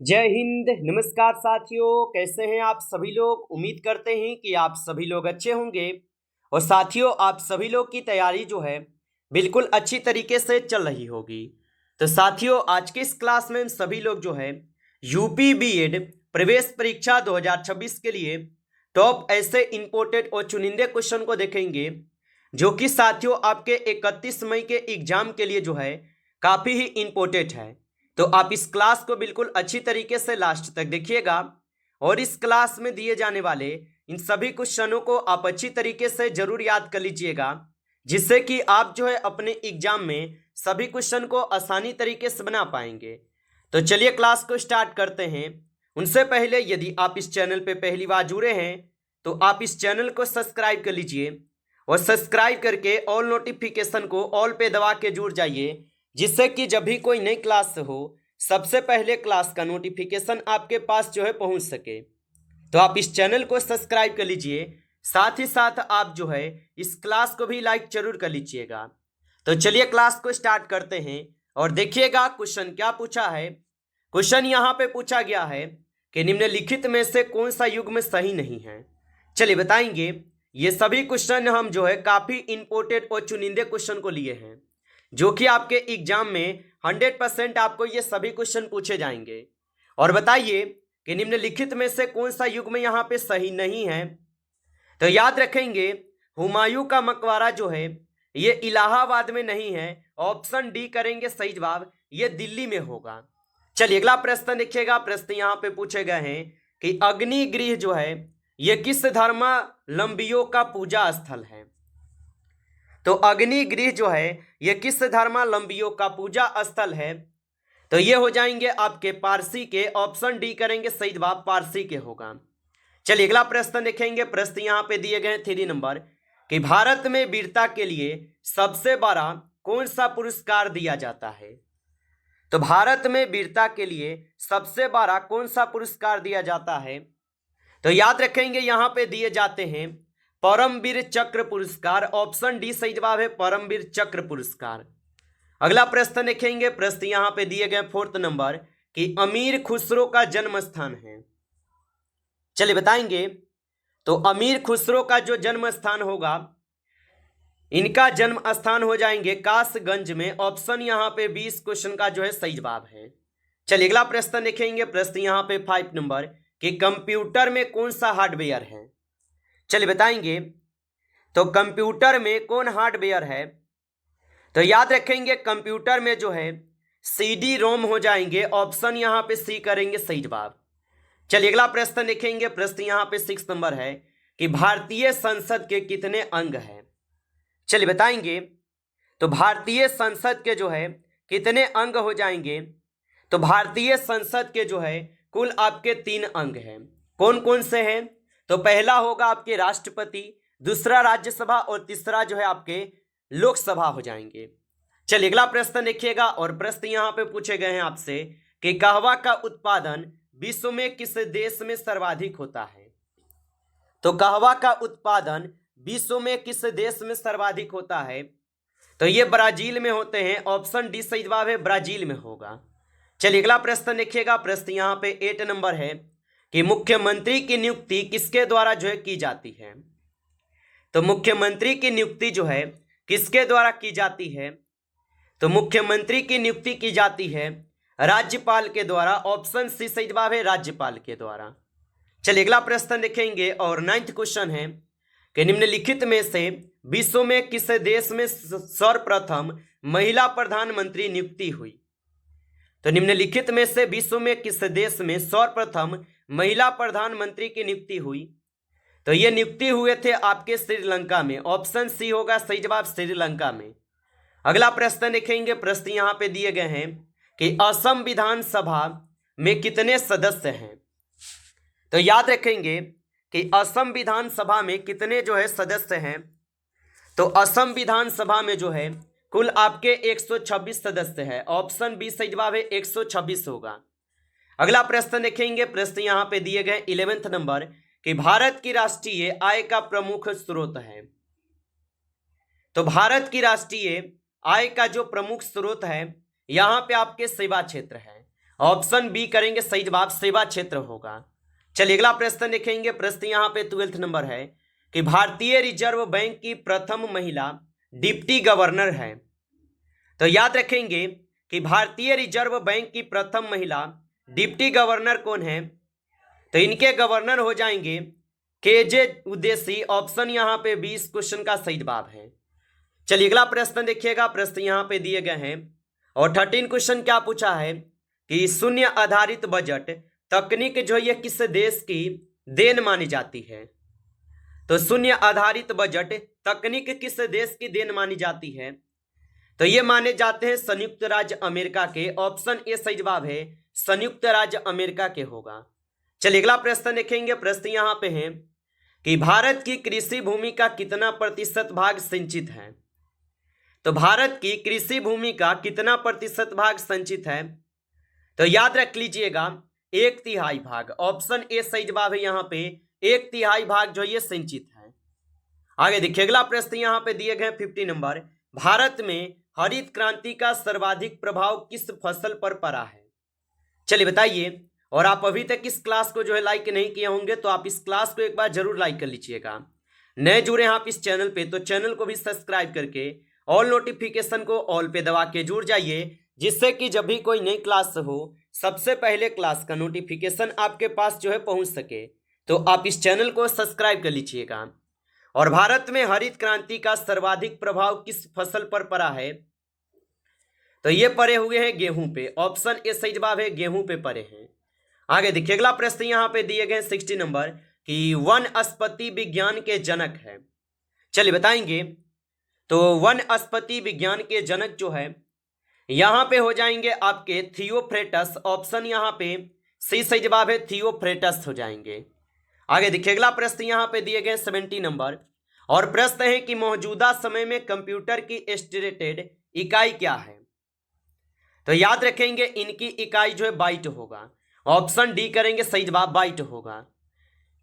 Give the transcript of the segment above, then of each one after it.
जय हिंद। नमस्कार साथियों, कैसे हैं आप सभी लोग। उम्मीद करते हैं कि आप सभी लोग अच्छे होंगे। और साथियों, आप सभी लोग की तैयारी जो है बिल्कुल अच्छी तरीके से चल रही होगी। तो साथियों, आज के इस क्लास में हम सभी लोग जो है यूपी बीएड प्रवेश परीक्षा 2026 के लिए टॉप ऐसे इंपोर्टेड और चुनिंदे क्वेश्चन को देखेंगे, जो कि साथियों आपके 31 मई के एग्जाम के लिए जो है काफ़ी ही इम्पोर्टेंट है। तो आप इस क्लास को बिल्कुल अच्छी तरीके से लास्ट तक देखिएगा और इस क्लास में दिए जाने वाले इन सभी क्वेश्चनों को आप अच्छी तरीके से जरूर याद कर लीजिएगा, जिससे कि आप जो है अपने एग्जाम में सभी क्वेश्चन को आसानी तरीके से बना पाएंगे। तो चलिए क्लास को स्टार्ट करते हैं। उनसे पहले यदि आप इस चैनल पे पहली बार जुड़े हैं तो आप इस चैनल को सब्सक्राइब कर लीजिए और सब्सक्राइब करके ऑल नोटिफिकेशन को ऑल पे दबा के जुड़ जाइए, जिससे कि जब भी कोई नई क्लास हो सबसे पहले क्लास का नोटिफिकेशन आपके पास जो है पहुंच सके। तो आप इस चैनल को सब्सक्राइब कर लीजिए, साथ ही साथ आप जो है इस क्लास को भी लाइक जरूर कर लीजिएगा। तो चलिए क्लास को स्टार्ट करते हैं और देखिएगा क्वेश्चन क्या पूछा है। क्वेश्चन यहाँ पे पूछा गया है कि निम्नलिखित में से कौन सा युग्म सही नहीं है। चलिए बताएंगे। ये सभी क्वेश्चन हम जो है काफी इंपोर्टेंट और चुनिंदे क्वेश्चन को लिए हैं, जो कि आपके एग्जाम में 100% आपको ये सभी क्वेश्चन पूछे जाएंगे। और बताइए कि निम्नलिखित में से कौन सा युग्म यहाँ पे सही नहीं है। तो याद रखेंगे, हुमायूं का मकबरा जो है ये इलाहाबाद में नहीं है। ऑप्शन डी करेंगे सही जवाब, ये दिल्ली में होगा। चलिए अगला प्रश्न देखिएगा। प्रश्न यहाँ पे पूछे गए हैं कि अग्निगृह जो है ये किस धर्मावलंबियों का पूजा स्थल है। तो अग्निगृह जो है ये किस धर्मावलंबियों का पूजा स्थल है। तो ये हो जाएंगे आपके पारसी के। ऑप्शन डी करेंगे सही जवाब, पारसी के होगा। चलिए अगला प्रश्न देखेंगे। प्रश्न यहाँ पे दिए गए 3 नंबर कि भारत में वीरता के लिए सबसे बड़ा कौन सा पुरस्कार दिया जाता है। तो भारत में वीरता के लिए सबसे बड़ा कौन सा पुरस्कार दिया जाता है। तो याद रखेंगे यहाँ पे दिए जाते हैं परमवीर चक्र पुरस्कार। ऑप्शन डी सही जवाब है, परमवीर चक्र पुरस्कार। अगला प्रश्न देखेंगे। प्रश्न यहाँ पे दिए गए 4 नंबर कि अमीर खुसरो का जन्म स्थान है। चलिए बताएंगे। तो अमीर खुसरो का जो जन्म स्थान होगा, इनका जन्म स्थान हो जाएंगे कासगंज में। ऑप्शन यहाँ पे 20 क्वेश्चन का जो है सही जवाब है। चलिए अगला प्रश्न देखेंगे। प्रश्न यहाँ पे 5 नंबर कि कंप्यूटर में कौन सा हार्डवेयर है। चलिए बताएंगे। तो कंप्यूटर में कौन हार्डवेयर है। तो याद रखेंगे कंप्यूटर में जो है सीडी रोम हो जाएंगे। ऑप्शन यहाँ पे सी करेंगे सही जवाब। चलिए अगला प्रश्न देखेंगे। प्रश्न यहाँ पे 6 नंबर है कि भारतीय संसद के कितने अंग हैं। चलिए बताएंगे। तो भारतीय संसद के जो है कितने अंग हो जाएंगे। तो भारतीय संसद के जो है कुल आपके 3 अंग हैं। कौन कौन से हैं। तो पहला होगा आपके राष्ट्रपति, दूसरा राज्यसभा और तीसरा जो है आपके लोकसभा हो जाएंगे। चलिए अगला प्रश्न देखिएगा। और प्रश्न यहाँ पे पूछे गए हैं आपसे कि कहवा का उत्पादन विश्व में किस देश में सर्वाधिक होता है। तो कहवा का उत्पादन विश्व में किस देश में सर्वाधिक होता है। तो ये ब्राजील में होते हैं। ऑप्शन डी सही जवाब है, ब्राजील में होगा। चलिए अगला प्रश्न देखिएगा। प्रश्न यहाँ पे 8 नंबर है कि मुख्यमंत्री की नियुक्ति किसके द्वारा जो है की जाती है। तो मुख्यमंत्री की नियुक्ति जो है किसके द्वारा की जाती है। तो मुख्यमंत्री की नियुक्ति की जाती है राज्यपाल के द्वारा। ऑप्शन सी सही जवाब है, राज्यपाल के द्वारा। चलिए अगला प्रश्न देखेंगे। और 9th क्वेश्चन है कि निम्नलिखित में से विश्व में किस देश में सर्वप्रथम महिला प्रधानमंत्री नियुक्ति हुई। तो निम्नलिखित में से विश्व में किस देश में सर्वप्रथम महिला प्रधानमंत्री की नियुक्ति हुई। तो ये नियुक्ति हुए थे आपके श्रीलंका में। ऑप्शन सी होगा सही जवाब, श्रीलंका में। अगला प्रश्न देखेंगे। प्रश्न यहाँ पे दिए गए हैं कि असम विधानसभा में कितने सदस्य हैं। तो याद रखेंगे कि असम विधानसभा में कितने जो है सदस्य हैं। तो असम विधानसभा में जो है कुल आपके 126 सदस्य हैं। ऑप्शन बी सही जवाब है, 126 होगा। अगला प्रश्न देखेंगे। प्रश्न यहाँ पे दिए गए 11th नंबर कि भारत की राष्ट्रीय आय का प्रमुख स्रोत है। तो भारत की राष्ट्रीय आय का जो प्रमुख स्रोत है यहाँ पे आपके सेवा क्षेत्र है। ऑप्शन बी करेंगे सही जवाब सेवा क्षेत्र होगा। चलिए अगला प्रश्न देखेंगे। प्रश्न यहाँ पे 12th नंबर है कि भारतीय रिजर्व बैंक की प्रथम महिला डिप्टी गवर्नर है। तो याद रखेंगे कि भारतीय रिजर्व बैंक की प्रथम महिला डिप्टी गवर्नर कौन है? तो इनके गवर्नर हो जाएंगे केजे उदेसी। ऑप्शन यहाँ पे 20 क्वेश्चन का सही जवाब है। चलिए अगला प्रश्न देखिएगा। प्रश्न यहाँ पे दिए गए हैं और 13 क्वेश्चन क्या पूछा है कि शून्य आधारित बजट तकनीक जो ये किस देश की देन मानी जाती है? तो शून्य आधारित बजट तकनीक किस देश की देन मानी जाती है? तो ये माने जाते हैं संयुक्त राज्य अमेरिका के। ऑप्शन ए सही जवाब है, संयुक्त राज्य अमेरिका के होगा। चलिए अगला प्रश्न देखेंगे। प्रश्न यहाँ पे है कि भारत की कृषि भूमि का कितना प्रतिशत भाग सिंचित है? तो भारत की कृषि भूमि का कितना प्रतिशत भाग संचित है? तो याद रख लीजिएगा 1/3 भाग। ऑप्शन ए सही जवाब है, यहाँ पे 1/3 भाग जो ये संचित है। आगे देखिए अगला प्रश्न यहाँ पे दिए गए 50 नंबर। भारत में हरित क्रांति का सर्वाधिक प्रभाव किस फसल पर पड़ा है? चलिए बताइए। और आप अभी तक इस क्लास को जो है लाइक नहीं किए होंगे तो आप इस क्लास को एक बार जरूर लाइक कर लीजिएगा। नए जुड़े हैं आप इस चैनल पे तो चैनल को भी सब्सक्राइब करके ऑल नोटिफिकेशन को ऑल पे दबा के जुड़ जाइए, जिससे कि जब भी कोई नई क्लास हो सबसे पहले क्लास का नोटिफिकेशन आपके पास जो है पहुंच सके। तो आप इस चैनल को सब्सक्राइब कर लीजिएगा। और भारत में हरित क्रांति का सर्वाधिक प्रभाव किस फसल पर पड़ा है? तो ये पड़े हुए हैं गेहूं पे। ऑप्शन ए सही जवाब है, गेहूं पे पड़े हैं। आगे देखिए अगला प्रश्न यहाँ पे दिए गए 60 नंबर कि वनस्पति विज्ञान के जनक है। चलिए बताएंगे। तो वनस्पति विज्ञान के जनक जो है यहाँ पे हो जाएंगे आपके थियोफ्रेटस। ऑप्शन यहाँ पे सी सही जवाब है, थियोफ्रेटस हो जाएंगे। आगे देखिए अगला प्रश्न यहाँ पे दिए गए 70 नंबर और प्रश्न है कि मौजूदा समय में कंप्यूटर की स्टैंडर्ड इकाई क्या है? तो याद रखेंगे इनकी इकाई जो है बाइट होगा। ऑप्शन डी करेंगे सही जवाब, बाइट होगा।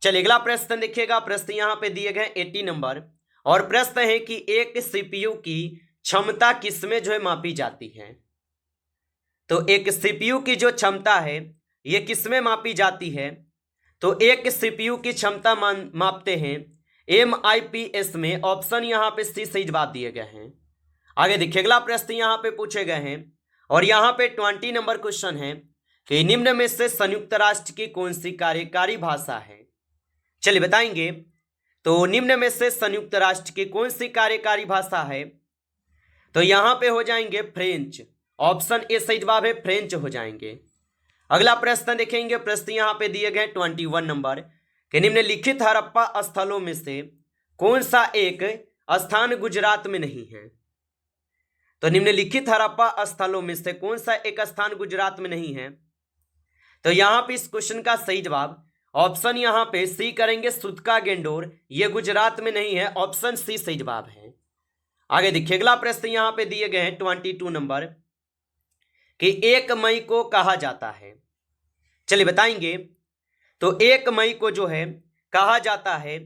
चलिए अगला प्रश्न देखिएगा। प्रश्न यहाँ पे दिए गए 80 नंबर और प्रश्न है कि एक सीपीयू की क्षमता किसमें जो है मापी जाती है? तो एक सीपीयू की जो क्षमता है ये किसमें मापी जाती है? तो एक सीपीयू की क्षमता मापते हैं MIPS में। ऑप्शन यहाँ पे सी सही जवाब दिए गए हैं। आगे देखिए अगला प्रश्न यहाँ पे पूछे गए हैं और यहाँ पे 20 नंबर क्वेश्चन है कि निम्न में से संयुक्त राष्ट्र की कौन सी कार्यकारी भाषा है? चलिए बताएंगे। तो निम्न में से संयुक्त राष्ट्र की कौन सी कार्यकारी भाषा है? तो यहाँ पे हो जाएंगे फ्रेंच। ऑप्शन ए सही जवाब है, फ्रेंच हो जाएंगे। अगला प्रश्न देखेंगे। प्रश्न यहाँ पे दिए गए 21 नंबर कि निम्नलिखित हड़प्पा स्थलों में से कौन सा एक स्थान गुजरात में नहीं है? तो निम्नलिखित हड़प्पा स्थलों में से कौन सा एक स्थान गुजरात में नहीं है? तो यहाँ पे इस क्वेश्चन का सही जवाब ऑप्शन यहाँ पे सी करेंगे, सुतका गेंडोर। ये गुजरात में नहीं है। ऑप्शन सी सही जवाब है। आगे देखिए अगला प्रश्न यहाँ पे दिए गए हैं 22 नंबर कि 1 मई को कहा जाता है। चलिए बताएंगे। तो 1 मई को जो है कहा जाता है,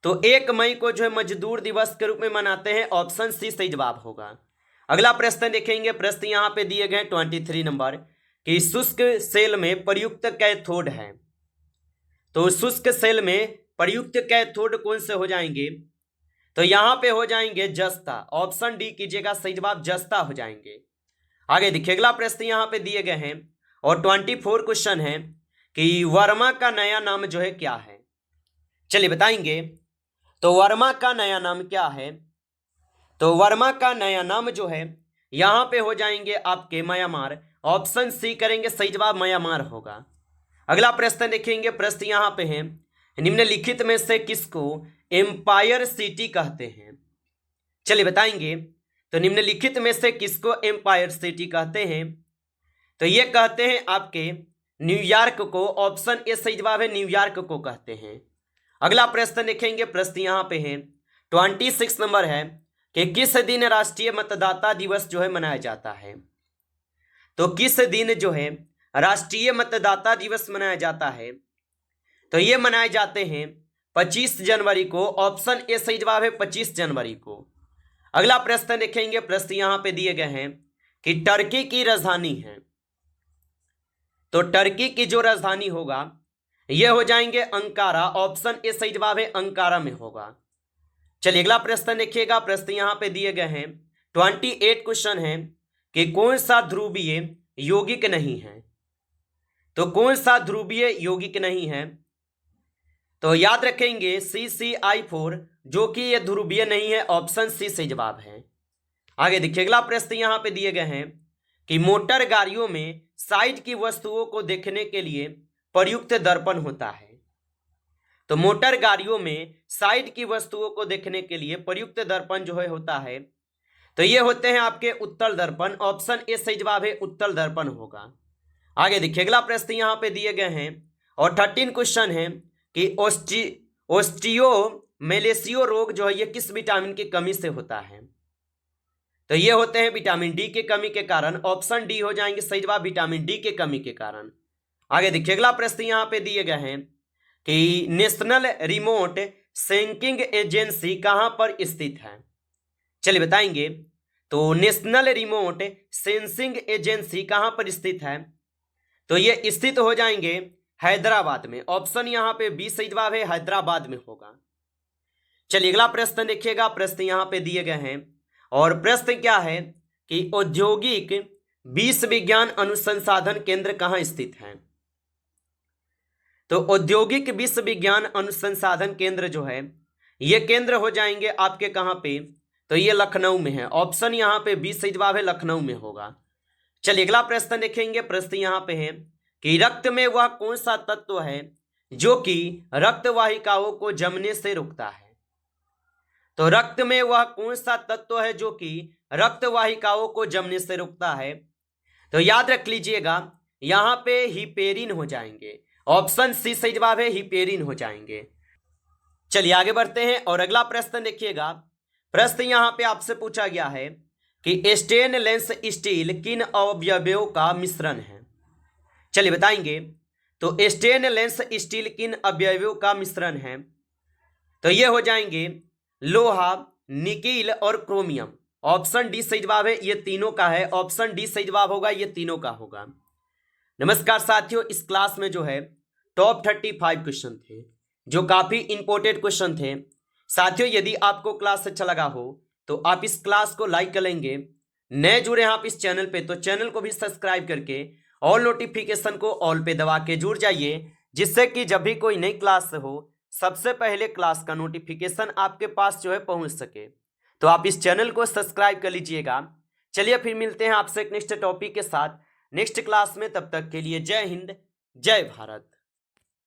तो 1 मई को जो है मजदूर दिवस के रूप में मनाते हैं। ऑप्शन सी सही जवाब होगा। अगला प्रश्न देखेंगे। प्रश्न यहाँ पे दिए गए 23 नंबर कि शुष्क सेल में प्रयुक्त कैथोड है। तो शुष्क सेल में प्रयुक्त कैथोड कौन से हो जाएंगे? तो यहाँ पे हो जाएंगे जस्ता। ऑप्शन डी कीजिएगा सही जवाब, जस्ता हो जाएंगे। आगे देखिए अगला प्रश्न यहाँ पे दिए गए हैं और 24 क्वेश्चन है कि वर्मा का नया नाम जो है क्या है? चलिए बताएंगे। तो वर्मा का नया नाम क्या है? तो वर्मा का नया नाम जो है यहाँ पे हो जाएंगे आपके म्यांमार। ऑप्शन सी करेंगे सही जवाब, म्यांमार होगा। अगला प्रश्न देखेंगे। प्रश्न यहाँ पे है निम्नलिखित में से किसको एम्पायर सिटी कहते हैं? चलिए बताएंगे। तो निम्नलिखित में से किसको एम्पायर सिटी कहते हैं? तो ये कहते हैं आपके न्यूयॉर्क को। ऑप्शन ए सही जवाब है, न्यूयॉर्क को कहते हैं। अगला प्रश्न देखेंगे। प्रश्न यहाँ पे है 26 नंबर है कि किस दिन राष्ट्रीय मतदाता दिवस जो है मनाया जाता है? तो किस दिन जो है राष्ट्रीय मतदाता दिवस मनाया जाता है? तो ये मनाए जाते हैं 25 जनवरी को। ऑप्शन ए सही जवाब है, 25 जनवरी को। अगला प्रश्न देखेंगे। प्रश्न यहाँ पे दिए गए हैं कि टर्की की राजधानी है। तो टर्की की जो राजधानी होगा यह हो जाएंगे अंकारा। ऑप्शन ए सही जवाब है, अंकारा में होगा। चलिए अगला प्रश्न देखिएगा। प्रश्न यहां पे दिए गए हैं 28 क्वेश्चन है कि कौन सा ध्रुवीय यौगिक नहीं है। तो कौन सा ध्रुवीय यौगिक नहीं है, तो याद रखेंगे CCl4 जो कि यह ध्रुवीय नहीं है। ऑप्शन सी सही जवाब है। आगे देखिए अगला प्रश्न यहां पे दिए गए हैं कि मोटर गाड़ियों में साइड की वस्तुओं को देखने के लिए प्रयुक्त दर्पण होता है। तो मोटर गाड़ियों में साइड की वस्तुओं को देखने के लिए प्रयुक्त दर्पण जो है होता है, तो ये होते हैं आपके उत्तल दर्पण। ऑप्शन ए सही जवाब है, उत्तल दर्पण होगा। आगे देखिए अगला प्रश्न यहां पे दिए गए हैं और 13 क्वेश्चन है कि ओस्टियोमेलेसियो रोग जो है ये किस विटामिन की कमी से होता है। तो ये होते हैं विटामिन डी की कमी के कारण। ऑप्शन डी हो जाएंगे सही जवाब, विटामिन डी के कमी के कारण। आगे देखिए अगला प्रश्न यहां पे दिए गए हैं कि नेशनल रिमोट सेंसिंग एजेंसी कहां पर स्थित है। चलिए बताएंगे। तो नेशनल रिमोट सेंसिंग एजेंसी कहां पर स्थित है, तो ये स्थित हो जाएंगे हैदराबाद में। ऑप्शन यहां पे बी सही जवाब है, हैदराबाद में होगा। चलिए अगला प्रश्न देखिएगा। प्रश्न यहां पे दिए गए हैं और प्रश्न क्या है कि औद्योगिक विश्व विज्ञान अनुसंधान केंद्र कहां स्थित है। तो औद्योगिक विश्व विज्ञान अनुसंधान केंद्र जो है ये केंद्र हो जाएंगे आपके कहां पे, तो ये लखनऊ में है। ऑप्शन यहां पे बी सही जवाब है, लखनऊ में होगा। चलिए अगला प्रश्न देखेंगे। प्रश्न यहां पे है कि रक्त में वह कौन सा तत्व है जो कि रक्त वाहिकाओं को जमने से रोकता है। तो रक्त में वह कौन सा तत्व है जो कि रक्त वाहिकाओं को जमने से रोकता है, तो याद रख लीजिएगा यहां पे हिपेरिन हो जाएंगे। ऑप्शन सी सही जवाब है, हिपेरिन हो जाएंगे। चलिए आगे बढ़ते हैं और अगला प्रश्न देखिएगा। प्रश्न यहां पे आपसे पूछा गया है कि स्टेनलेस स्टील किन अवयवों का मिश्रण है। चलिए बताएंगे। तो स्टेनलेस स्टील किन अवयवों का मिश्रण है, तो ये हो जाएंगे लोहा, निकिल और क्रोमियम। ऑप्शन डी सही जवाब है, ये तीनों का है। ऑप्शन डी सही जवाब होगा, ये तीनों का होगा। नमस्कार साथियों, इस क्लास में जो है टॉप 35 क्वेश्चन थे जो काफी इंपॉर्टेंट क्वेश्चन थे। साथियों यदि आपको क्लास अच्छा लगा हो तो आप इस क्लास को लाइक कर लेंगे। नए जुड़े हैं आप इस चैनल पे तो चैनल को भी सब्सक्राइब करके ऑल नोटिफिकेशन को ऑल पे दबा के जुड़ जाइए, जिससे कि जब भी कोई नई क्लास हो सबसे पहले क्लास का नोटिफिकेशन आपके पास जो है पहुंच सके। तो आप इस चैनल को सब्सक्राइब कर लीजिएगा। चलिए फिर मिलते हैं आपसे एक नेक्स्ट टॉपिक के साथ नेक्स्ट क्लास में। तब तक के लिए जय हिंद, जय भारत।